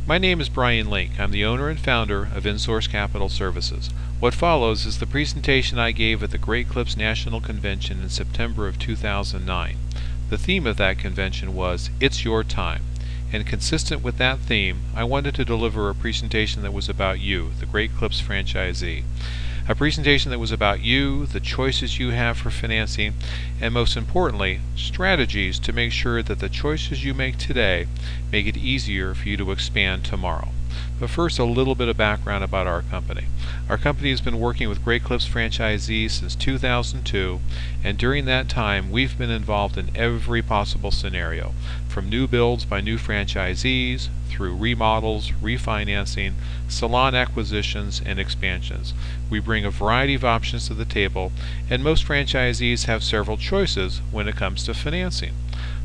My name is Brian Link. I'm the owner and founder of InSource Capital Services. What follows is the presentation I gave at the Great Clips National Convention in September of 2009. The theme of that convention was It's Your Time. And consistent with that theme, I wanted to deliver a presentation that was about you, the Great Clips franchisee. A presentation that was about you, the choices you have for financing, and most importantly, strategies to make sure that the choices you make today make it easier for you to expand tomorrow. But first, a little bit of background about our company. Our company has been working with Great Clips franchisees since 2002, and during that time we've been involved in every possible scenario, from new builds by new franchisees, through remodels, refinancing, salon acquisitions, and expansions. We bring a variety of options to the table, and most franchisees have several choices when it comes to financing.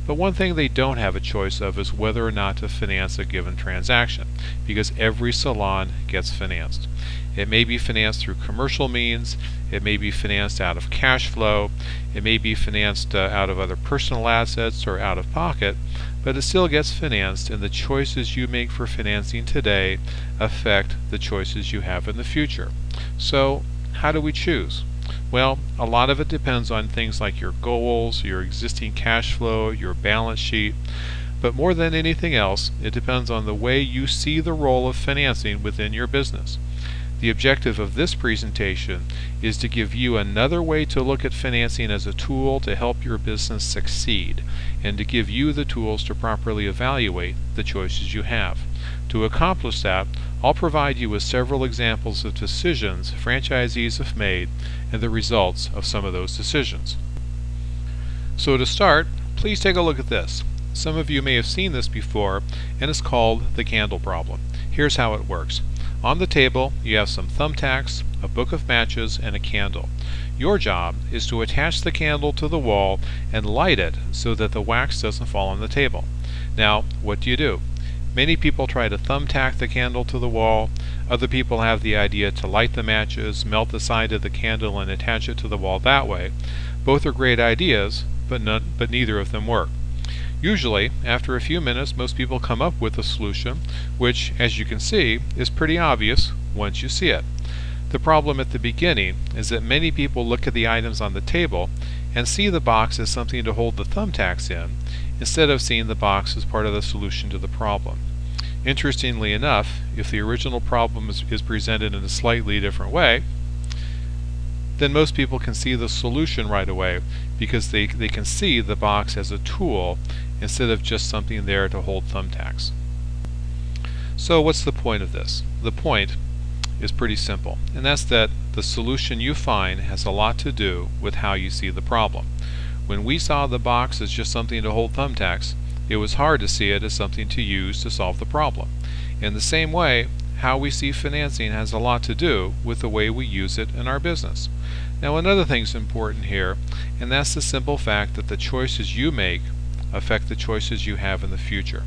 But one thing they don't have a choice of is whether or not to finance a given transaction, because every salon gets financed. It may be financed through commercial means, it may be financed out of cash flow, it may be financed out of other personal assets or out of pocket, but it still gets financed, and the choices you make for financing today affect the choices you have in the future. So, how do we choose? Well, a lot of it depends on things like your goals, your existing cash flow, your balance sheet, but more than anything else, it depends on the way you see the role of financing within your business. The objective of this presentation is to give you another way to look at financing as a tool to help your business succeed, and to give you the tools to properly evaluate the choices you have. To accomplish that, I'll provide you with several examples of decisions franchisees have made and the results of some of those decisions. So to start, please take a look at this. Some of you may have seen this before, and it's called the candle problem. Here's how it works. On the table, you have some thumbtacks, a book of matches, and a candle. Your job is to attach the candle to the wall and light it so that the wax doesn't fall on the table. Now, what do? Many people try to thumbtack the candle to the wall. Other people have the idea to light the matches, melt the side of the candle, and attach it to the wall that way. Both are great ideas, but neither of them work. Usually, after a few minutes, most people come up with a solution, which, as you can see, is pretty obvious once you see it. The problem at the beginning is that many people look at the items on the table and see the box as something to hold the thumbtacks in, instead of seeing the box as part of the solution to the problem. Interestingly enough, if the original problem is presented in a slightly different way, then most people can see the solution right away, because they can see the box as a tool instead of just something there to hold thumbtacks. So what's the point of this? The point is pretty simple, and that's that the solution you find has a lot to do with how you see the problem. When we saw the box as just something to hold thumbtacks, it was hard to see it as something to use to solve the problem. In the same way, how we see financing has a lot to do with the way we use it in our business. Now, another thing's important here, and that's the simple fact that the choices you make affect the choices you have in the future.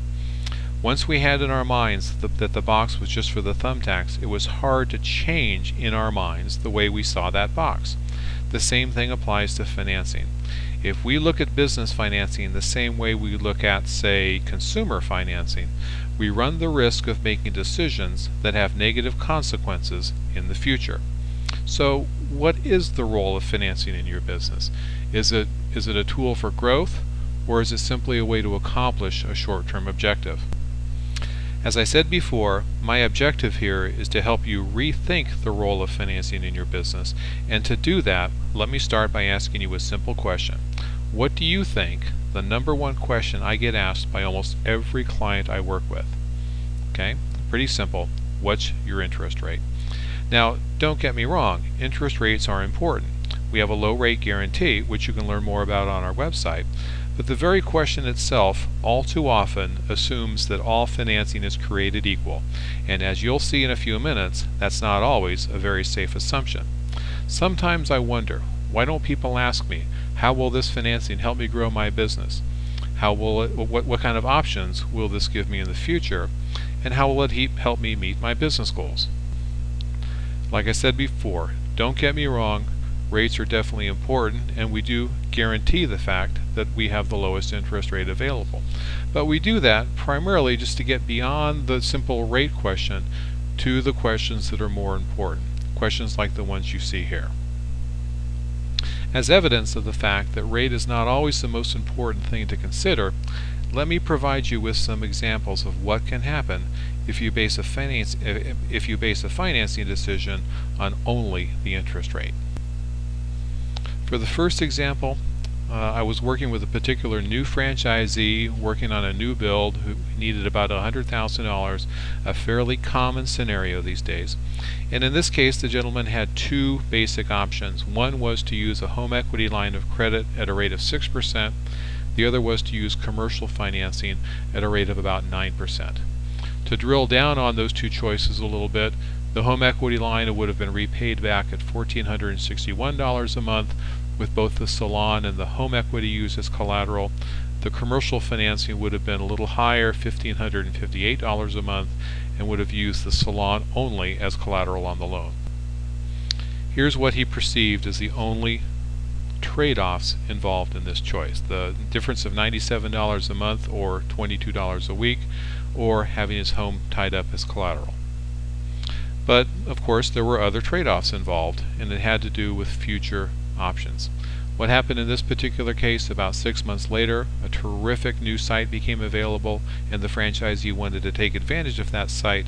Once we had in our minds that the box was just for the thumbtacks, it was hard to change in our minds the way we saw that box. The same thing applies to financing. If we look at business financing the same way we look at, say, consumer financing, we run the risk of making decisions that have negative consequences in the future. So, what is the role of financing in your business? Is it a tool for growth, or is it simply a way to accomplish a short-term objective? As I said before, my objective here is to help you rethink the role of financing in your business, and to do that, let me start by asking you a simple question. What do you think the number one question I get asked by almost every client I work with? Okay, pretty simple. What's your interest rate? Now, don't get me wrong, interest rates are important. We have a low rate guarantee, which you can learn more about on our website. But the very question itself, all too often, assumes that all financing is created equal. And as you'll see in a few minutes, that's not always a very safe assumption. Sometimes I wonder, why don't people ask me, how will this financing help me grow my business? What kind of options will this give me in the future? And how will it help me meet my business goals? Like I said before, don't get me wrong, rates are definitely important, and we do guarantee the fact that we have the lowest interest rate available. But we do that primarily just to get beyond the simple rate question to the questions that are more important, questions like the ones you see here. As evidence of the fact that rate is not always the most important thing to consider, let me provide you with some examples of what can happen if you base a financing decision on only the interest rate. For the first example, I was working with a particular new franchisee working on a new build who needed about $100,000, a fairly common scenario these days. And in this case, the gentleman had two basic options. One was to use a home equity line of credit at a rate of 6%. The other was to use commercial financing at a rate of about 9%. To drill down on those two choices a little bit, the home equity line would have been repaid back at $1,461 a month with both the salon and the home equity used as collateral. The commercial financing would have been a little higher, $1,558 a month, and would have used the salon only as collateral on the loan. Here's what he perceived as the only trade-offs involved in this choice: the difference of $97 a month or $22 a week, or having his home tied up as collateral. But of course there were other trade-offs involved, and it had to do with future options. What happened in this particular case, about 6 months later, a terrific new site became available, and the franchisee wanted to take advantage of that site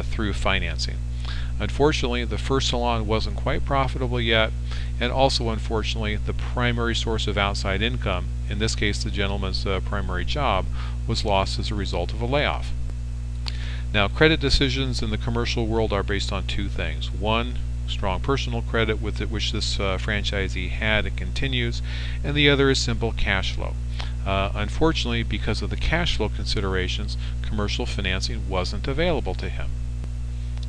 through financing. Unfortunately, the first salon wasn't quite profitable yet, and also unfortunately the primary source of outside income, in this case the gentleman's primary job, was lost as a result of a layoff. Now, credit decisions in the commercial world are based on two things. One, strong personal credit with which this franchisee had and continues, and the other is simple cash flow. Unfortunately, because of the cash flow considerations, commercial financing wasn't available to him.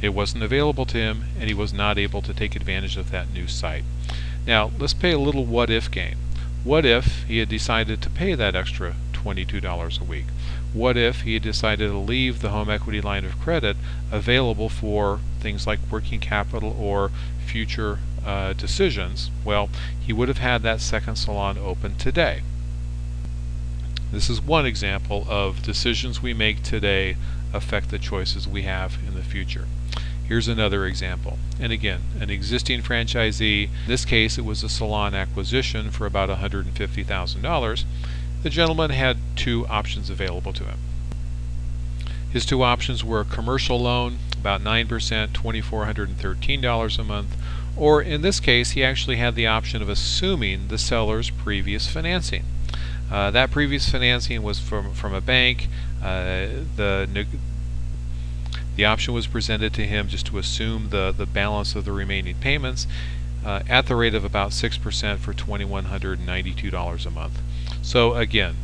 It wasn't available to him, and he was not able to take advantage of that new site. Now, let's play a little what-if game. What if he had decided to pay that extra $22 a week? What if he had decided to leave the home equity line of credit available for things like working capital or future decisions? Well, he would have had that second salon open today. This is one example of decisions we make today affect the choices we have in the future. Here's another example. And again, an existing franchisee, in this case it was a salon acquisition for about $150,000. The gentleman had two options available to him. His two options were a commercial loan, about 9%, $2,413 a month, or in this case he actually had the option of assuming the seller's previous financing. That previous financing was from a bank. The option was presented to him just to assume the balance of the remaining payments at the rate of about 6% for $2,192 a month. So again,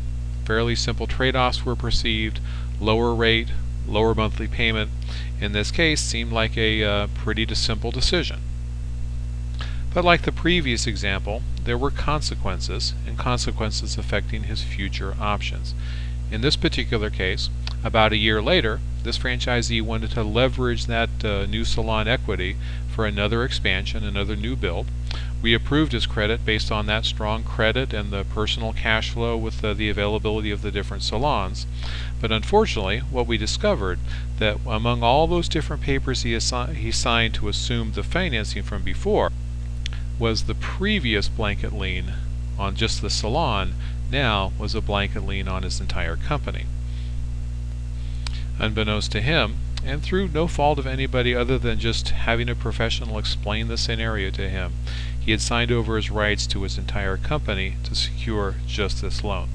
fairly simple trade-offs were perceived. Lower rate, lower monthly payment, in this case seemed like a pretty simple decision. But like the previous example, there were consequences, and consequences affecting his future options. In this particular case, about a year later, this franchisee wanted to leverage that new salon equity for another expansion, another new build. We approved his credit based on that strong credit and the personal cash flow with the availability of the different salons. But unfortunately, what we discovered that among all those different papers he signed to assume the financing from before was the previous blanket lien on just the salon now was a blanket lien on his entire company. Unbeknownst to him, and through no fault of anybody other than just having a professional explain the scenario to him, he had signed over his rights to his entire company to secure just this loan.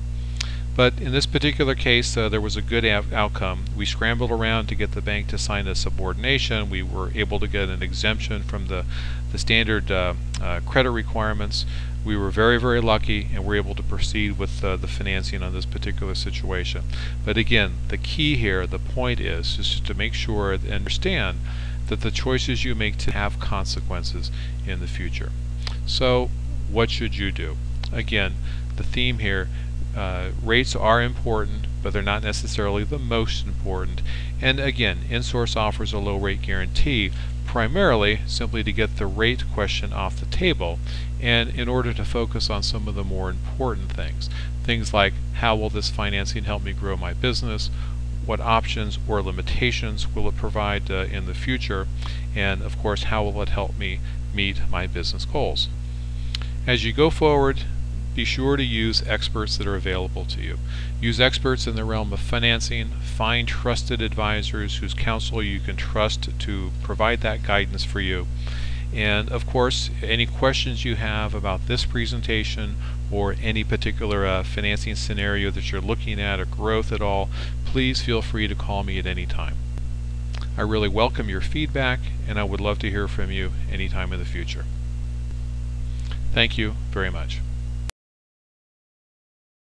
But in this particular case, there was a good outcome. We scrambled around to get the bank to sign a subordination. We were able to get an exemption from the standard credit requirements. We were very, very lucky, and were able to proceed with the financing on this particular situation. But again, the key here, the point is just to make sure and understand that the choices you make to have consequences in the future. So what should you do? Again, the theme here, rates are important, but they're not necessarily the most important. And again, InSource offers a low rate guarantee primarily simply to get the rate question off the table, and in order to focus on some of the more important things. Things like, how will this financing help me grow my business? What options or limitations will it provide in the future? And of course, how will it help me meet my business goals? As you go forward, be sure to use experts that are available to you. Use experts in the realm of financing. Find trusted advisors whose counsel you can trust to provide that guidance for you. And of course, any questions you have about this presentation or any particular financing scenario that you're looking at or growth at all, please feel free to call me at any time. I really welcome your feedback, and I would love to hear from you anytime in the future. Thank you very much.